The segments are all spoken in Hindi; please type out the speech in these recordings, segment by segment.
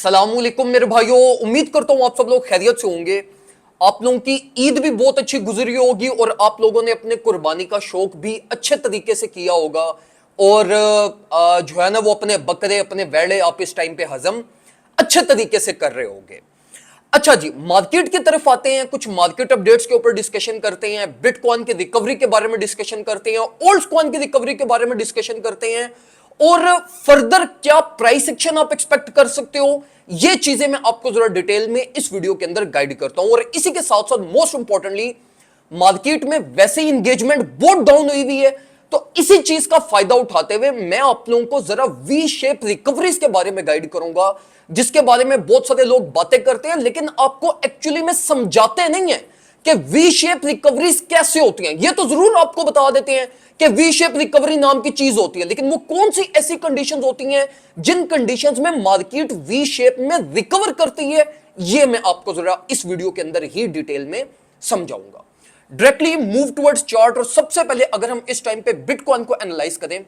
अस्सलामुअलैकुम मेरे भाइयों, उम्मीद करता हूं आप सब लोग खैरियत से होंगे। आप लोगों की ईद भी बहुत अच्छी गुजरी होगी और आप लोगों ने अपने कुर्बानी का शौक भी अच्छे तरीके से किया होगा। और जो है ना वो अपने बकरे अपने वेड़े आप इस टाइम पे हजम अच्छे तरीके से कर रहे होंगे। अच्छा जी, मार्केट की तरफ आते हैं, कुछ मार्केट अपडेट्स के ऊपर डिस्कशन करते हैं, बिटकॉइन की रिकवरी के बारे में डिस्कशन करते हैं, ओल्ड कॉइन की रिकवरी के बारे में डिस्कशन करते हैं और फर्दर क्या प्राइस एक्शन आप एक्सपेक्ट कर सकते हो, ये चीजें मैं आपको जरा डिटेल में इस वीडियो के अंदर गाइड करता हूं। और इसी के साथ साथ मोस्ट इंपॉर्टेंटली मार्केट में वैसे ही इंगेजमेंट बहुत डाउन हुई हुई है, तो इसी चीज का फायदा उठाते हुए मैं आप लोगों को जरा वी शेप रिकवरीज के बारे में गाइड करूंगा, जिसके बारे में बहुत सारे लोग बातें करते हैं लेकिन आपको एक्चुअली में समझाते नहीं है कि वी शेप रिकवरीज कैसे होती हैं। ये तो जरूर आपको बता देते हैं कि वी शेप रिकवरी नाम की चीज होती है, लेकिन वो कौन सी ऐसी कंडीशंस होती हैं जिन कंडीशंस में मार्केट वी शेप में रिकवर करती है, ये मैं आपको जरा इस वीडियो के अंदर ही डिटेल में समझाऊंगा। Directly move towards chart. और सबसे पहले अगर हम इस टाइम पे बिटकॉइन को एनालाइज करें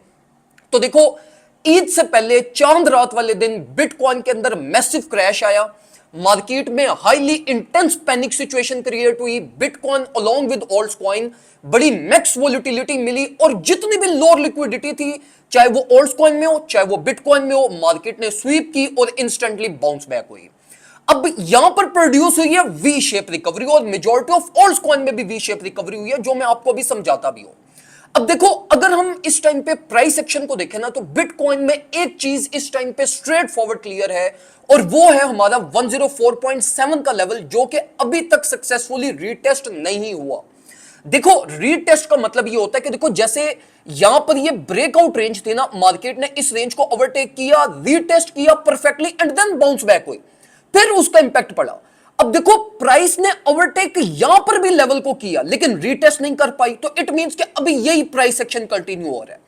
तो देखो, ईद से पहले चांद रात वाले दिन बिटकॉइन के अंदर मैसिव क्रैश आया, मार्केट में highly intense panic situation create हुई, bitcoin along with alt coin बड़ी मैक्स वोलेटिलिटी मिली और जितनी भी लोअर लिक्विडिटी थी, चाहे वो ऑल्ट कॉइन में हो चाहे वो बिटकॉइन में हो, मार्केट ने स्वीप की और इंस्टेंटली बाउंस बैक हुई। अब यहां पर प्रोड्यूस हुई है वी शेप रिकवरी और मेजॉरिटी ऑफ ऑल्ट कॉइन में भी वी शेप रिकवरी हुई है, जो मैं आपको अभी समझाता भी हूं। अब देखो, अगर हम इस टाइम पे प्राइस एक्शन को देखें ना, तो बिटकॉइन में एक चीज इस टाइम पे स्ट्रेट फॉरवर्ड क्लियर है और वो है हमारा 104.7 का लेवल, जो कि अभी तक सक्सेसफुली रीटेस्ट नहीं हुआ। देखो, रीटेस्ट का मतलब ये होता है कि देखो, जैसे यहां पर ये ब्रेकआउट रेंज थी ना, मार्केट ने इस रेंज को ओवरटेक किया, रीटेस्ट किया perfectly and then bounce back हुई, फिर उसका इंपैक्ट पड़ा। अब देखो, प्राइस ने ओवरटेक यहां पर भी लेवल को किया लेकिन रीटेस्ट नहीं कर पाई, तो इट मींस कि अभी यही प्राइस एक्शन कंटिन्यू हो रहा है।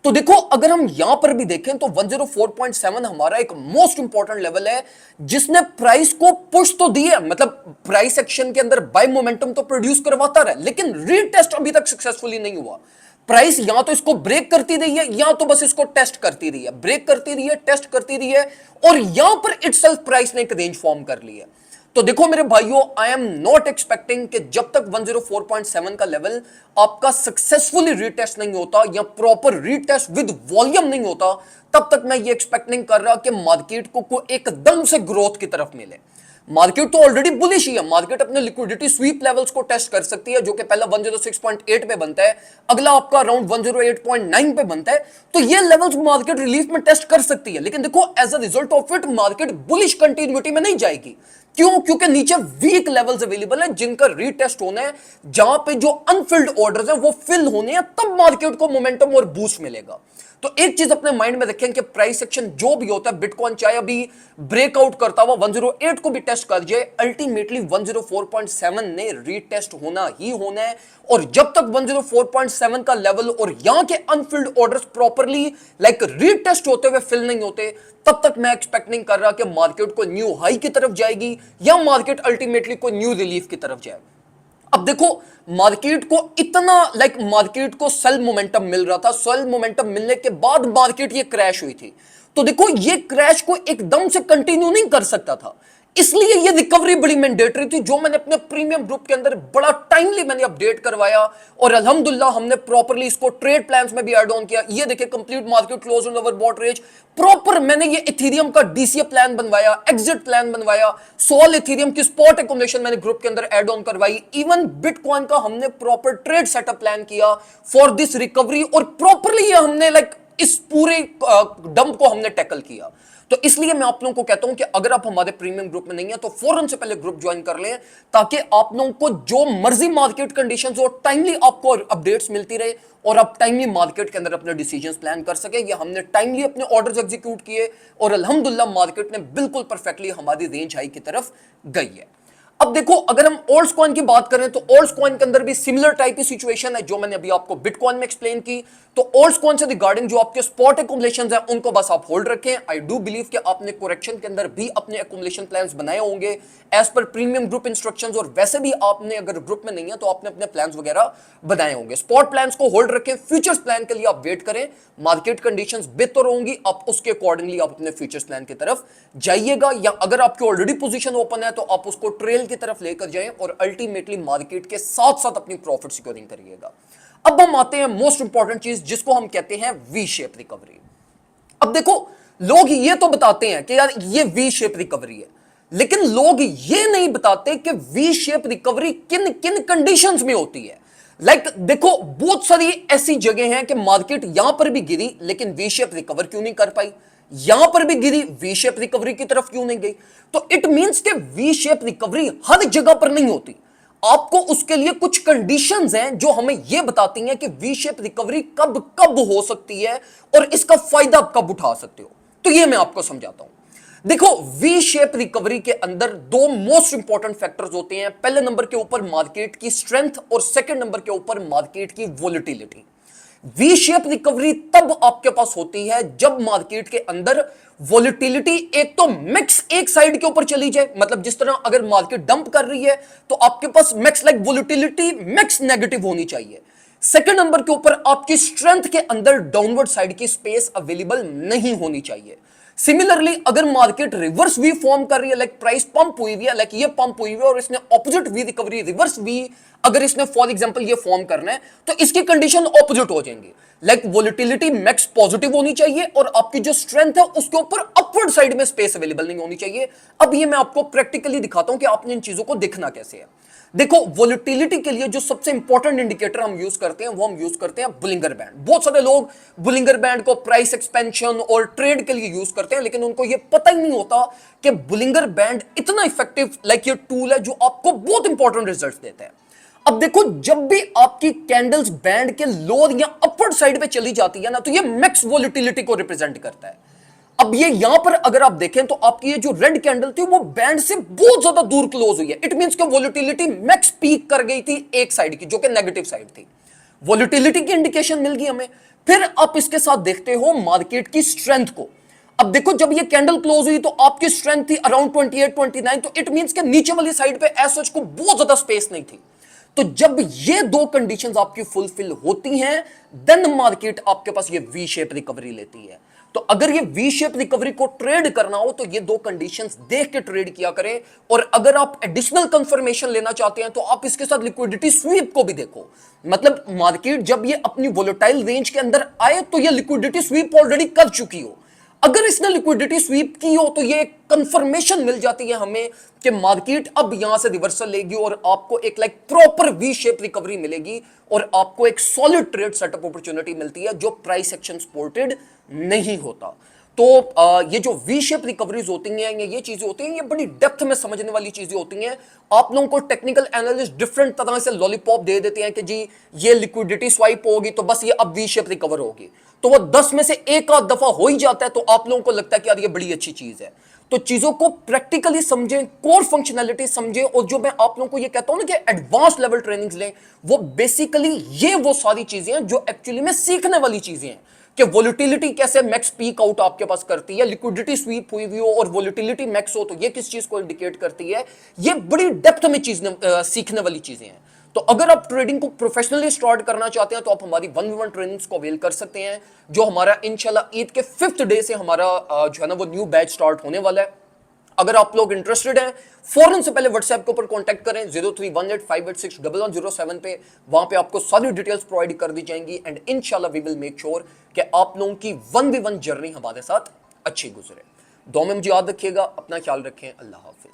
तो देखो, अगर हम यहां पर भी देखें तो 104.7 हमारा एक मोस्ट इंपॉर्टेंट लेवल है, जिसने प्राइस को पुश तो दी है, मतलब प्राइस एक्शन के अंदर बाय मोमेंटम तो प्रोड्यूस करवाता रहा, लेकिन रीटेस्ट अभी तक सक्सेसफुली नहीं हुआ। प्राइस यहां तो इसको ब्रेक करती रही है या तो बस इसको टेस्ट करती रही है, ब्रेक करती रही है, टेस्ट करती रही है, और यहां पर इटसेल्फ प्राइस ने एक रेंज फॉर्म कर ली है। तो देखो मेरे भाइयों, आई एम नॉट एक्सपेक्टिंग कि जब तक 104.7 का लेवल आपका सक्सेसफुली रीटेस्ट नहीं होता या प्रॉपर रीटेस्ट विद वॉल्यूम नहीं होता, तब तक मैं ये एक्सपेक्ट नहीं कर रहा कि मार्केट को एकदम से ग्रोथ की तरफ मिले। मार्केट तो ऑलरेडी बुलिश ही है, मार्केट अपने लिक्विडिटी स्वीप लेवल्स को टेस्ट कर सकती है, जो कि पहला 106.8 पे बनता है, अगला आपका अराउंड 108.9 पे बनता है, तो ये लेवल्स मार्केट रिलीफ में टेस्ट कर सकती है। लेकिन देखो, as a result of it market bullish continuity में नहीं जाएगी। क्यों? क्योंकि नीचे वीक लेवल्स अवेलेबल है जिनका रीटेस्ट होना है, जहां पे जो अनफिल्ड ऑर्डर्स है वो फिल होने हैं, तब मार्केट को मोमेंटम और बूस्ट मिलेगा। तो एक चीज अपने माइंड में रखें कि प्राइस एक्शन जो भी होता है, बिटकॉइन चाहे अभी ब्रेकआउट करता हुआ 108 को भी टेस्ट कर जाए, अल्टीमेटली 104.7 ने रीटेस्ट होना ही होना है। और जब तक 104.7 का लेवल और यहां के Anfield orders properly like retest होते हुए फिल नहीं होते, तब तक मैं एक्सपेक्ट नहीं कर रहा कि मार्केट को न्यू हाई की तरफ जाएगी या मार्केट अल्टीमेटली को न्यू रिलीफ की तरफ जाए। अब देखो, मार्केट को इतना मार्केट को सेल मोमेंटम मिल रहा था, सेल मोमेंटम मिलने के बाद मार्केट ये क्रैश हुई थी। तो देखो, ये क्रैश को एकदम से कंटिन्यू नहीं कर सकता था, इसलिए ये रिकवरी बड़ी मैंडेटरी थी, जो मैंने अपने प्रीमियम ग्रुप के अंदर बड़ा टाइमली मैंने अपडेट करवाया और अल्हम्दुलिल्लाह हमने प्रॉपर्ली इसको ट्रेड प्लान्स में भी ऐड ऑन किया। ये देखिए, complete market close on overbought range proper, मैंने ये इथेरियम का डीसीए प्लान बनवाया, एग्जिट प्लान बनवाया, सोल इथेरियम की स्पॉट एकोमोडेशन मैंने ग्रुप के अंदर ऐड ऑन करवाई, इवन बिटकॉइन का हमने प्रॉपर ट्रेड सेटअप प्लान किया फॉर दिस रिकवरी, और प्रॉपर्ली ये हमने इस पूरे डंप को हमने टैकल किया। तो इसलिए मैं आप लोगों को कहता हूं कि अगर आप हमारे प्रीमियम ग्रुप में नहीं है तो फौरन से पहले ग्रुप ज्वाइन कर लें, ताकि आप लोगों को जो मर्जी मार्केट कंडीशंस हो, टाइमली आपको अपडेट्स मिलती रहे और आप टाइमली मार्केट के अंदर अपने डिसीजंस प्लान कर सके। ये हमने टाइमली अपने ऑर्डर्स एग्जीक्यूट किए और अल्हम्दुलिल्लाह मार्केट ने बिल्कुल परफेक्टली हमारी रेंज हाई की तरफ गई है। अब देखो, अगर हम ओल्ड कॉइन की बात करें तो ओल्ड कॉइन के अंदर भी सिमिलर टाइप की सिचुएशन है जो मैंने अभी आपको बिटकॉइन में एक्सप्लेन की। तो ऑल्ट्स कौन से रिगार्डिंग जो आपके स्पॉट एक्यूमुलेशंस हैं उनको बस आप होल्ड रखें। आई डू बिलीव कि आपने करेक्शन के अंदर भी अपने एक्यूमुलेशन प्लान्स बनाए होंगे as per premium group instructions, और वैसे भी आपने अगर ग्रुप में नहीं है तो आपने अपने प्लान्स वगैरह बनाए होंगे। स्पॉट प्लान्स को होल्ड रखें, फ्यूचर्स प्लान के लिए आप वेट करें, मार्केट कंडीशंस बेहतर होंगी, आप उसके अकॉर्डिंगली आप अपने फ्यूचर्स प्लान की तरफ जाइएगा, या अगर आपकी ऑलरेडी पोजीशन ओपन है तो आप उसको ट्रेल की तरफ लेकर जाएं और अल्टीमेटली मार्केट के साथ साथ अपनी प्रॉफिट सिक्योरिंग करिएगा। अब हम आते हैं मोस्ट इंपॉर्टेंट चीज जिसको हम कहते हैं वी शेप रिकवरी। अब देखो, लोग ये तो बताते हैं कि यार ये वी शेप रिकवरी है, लेकिन लोग ये नहीं बताते कि वी शेप रिकवरी किन किन कंडीशंस में होती है। देखो, बहुत सारी ऐसी जगह हैं कि मार्केट यहां पर भी गिरी लेकिन वी शेप रिकवर क्यों नहीं कर पाई, यहां पर भी गिरी वी शेप रिकवरी की तरफ क्यों नहीं गई। तो इट मींस कि वी शेप रिकवरी हर जगह पर नहीं होती, आपको उसके लिए कुछ कंडीशंस हैं जो हमें यह बताती हैं कि वी शेप रिकवरी कब कब हो सकती है और इसका फायदा आप कब उठा सकते हो। तो यह मैं आपको समझाता हूं। देखो, वी शेप रिकवरी के अंदर दो मोस्ट इंपॉर्टेंट फैक्टर्स होते हैं। पहले नंबर के ऊपर मार्केट की स्ट्रेंथ और सेकंड नंबर के ऊपर मार्केट की वोलेटिलिटी। वी शेप रिकवरी तब आपके पास होती है जब मार्केट के अंदर वोलेटिलिटी एक तो मैक्स एक साइड के ऊपर चली जाए, मतलब जिस तरह अगर मार्केट डंप कर रही है तो आपके पास max like volatility max negative होनी चाहिए। सेकंड नंबर के ऊपर आपकी स्ट्रेंथ के अंदर डाउनवर्ड साइड की स्पेस अवेलेबल नहीं होनी चाहिए। सिमिलरली अगर मार्केट रिवर्स वी फॉर्म कर रही है, लाइक प्राइस पंप हुई है, लाइक ये पंप हुई है और इसने opposite V recovery reverse V अगर इसने फॉर एग्जांपल ये फॉर्म करना है तो इसकी कंडीशन ऑपोजिट हो जाएंगी। लाइक वोलेटिलिटी मैक्स पॉजिटिव होनी चाहिए और आपकी जो स्ट्रेंथ है उसके ऊपर अपवर्ड साइड में स्पेस अवेलेबल नहीं होनी चाहिए। अब ये मैं आपको प्रैक्टिकली दिखाता हूं कि आपने इन चीजों को देखना कैसे है। देखो, वोलेटिलिटी के लिए जो सबसे इंपॉर्टेंट इंडिकेटर हम यूज करते हैं वो हम यूज करते हैं बुलिंगर बैंड। बहुत सारे लोग बुलिंगर बैंड को प्राइस एक्सपेंशन और ट्रेड के लिए यूज करते हैं, लेकिन उनको ये पता ही नहीं होता कि बुलिंगर बैंड इतना इफेक्टिव लाइक ये टूल है जो आपको बहुत इंपॉर्टेंट रिजल्ट्स देता है। अब देखो, जब भी आपकी कैंडल्स बैंड के लोअर या अपवर्ड साइड पे चली जाती है ना, तो ये मैक्स वोलेटिलिटी को रिप्रेजेंट करता है। अब ये यहां पर अगर आप देखें तो आपकी ये जो रेड कैंडल थी वो बैंड से बहुत ज्यादा दूर क्लोज हुई है। इट मींस कि वोलेटिलिटी मैक्स पीक कर गई थी एक साइड की, जो कि नेगेटिव साइड थी। वोलेटिलिटी की इंडिकेशन मिल गई हमें। फिर आप इसके साथ देखते हो मार्केट की स्ट्रेंथ को। अब देखो, जब ये कैंडल क्लोज हुई तो आपकी स्ट्रेंथ थी अराउंड 28 29, तो इट मींस कि नीचे वाली साइड पे एज सच को बहुत ज्यादा स्पेस नहीं थी। तो जब ये दो कंडीशंस आपकी फुलफिल होती हैं देन मार्केट आपके पास ये वी शेप रिकवरी लेती है। तो अगर ये वी शेप रिकवरी को ट्रेड करना हो तो ये दो कंडीशंस देख के ट्रेड किया करें। और अगर आप एडिशनल कंफर्मेशन लेना चाहते हैं तो आप इसके साथ लिक्विडिटी स्वीप को भी देखो। मतलब मार्केट जब ये अपनी वोलेटाइल रेंज के अंदर आए तो ये लिक्विडिटी स्वीप ऑलरेडी कर चुकी हो। अगर इसने लिक्विडिटी स्वीप की हो तो ये कंफर्मेशन मिल जाती है हमें कि मार्केट अब यहां से रिवर्सल लेगी और आपको एक like proper V shape recovery मिलेगी और आपको एक सॉलिड ट्रेड सेटअप अपॉर्चुनिटी मिलती है जो प्राइस एक्शन सपोर्टेड नहीं होता। तो ये जो वी शेप रिकवरीज होती हैं, ये चीजें होती हैं, ये बड़ी डेप्थ में समझने वाली चीजें होती हैं। आप लोगों को टेक्निकल एनालिस्ट डिफरेंट तरह से लॉलीपॉप दे देते हैं कि जी ये लिक्विडिटी स्वाइप होगी तो बस ये अब वी शेप रिकवर होगी, तो वो 10 में से एक आध दफा हो ही जाता है, तो आप लोगों को लगता है कि यार ये बड़ी अच्छी चीज है। तो चीजों को प्रैक्टिकली समझें, कोर फंक्शनैलिटी समझें, और जो मैं आप लोगों को ये कहता हूं ना कि एडवांस लेवल ट्रेनिंग्स लें, वो बेसिकली ये वो सारी चीजें हैं जो एक्चुअली में सीखने वाली चीजें हैं कि वोलेटिलिटी कैसे मैक्स पीक आउट आपके पास करती है, लिक्विडिटी स्वीप हुई हुई हो और वोलेटिलिटी मैक्स हो तो ये किस चीज को इंडिकेट करती है। ये बड़ी डेप्थ में चीज सीखने वाली चीजें हैं। तो अगर आप ट्रेडिंग को प्रोफेशनली स्टार्ट करना चाहते हैं तो आप हमारी 1v1 ट्रेनिंग्स को अवेल कर सकते हैं, जो हमारा इंशाल्लाह ईद के 5th डे से हमारा जो है ना वो न्यू बैच स्टार्ट होने वाला है। अगर आप लोग इंटरेस्टेड हैं फौरन से पहले व्हाट्सएप के ऊपर कांटेक्ट करें 0318586107 पे, वहां पे आपको सारी डिटेल्स प्रोवाइड कर दी जाएंगी एंड इंशाल्लाह वी विल मेक श्योर कि आप लोगों की 1v1 जर्नी हमारे साथ अच्छी गुजरे। दुआ में मुझे याद रखिएगा, अपना ख्याल रखें, अल्लाह हाफिज।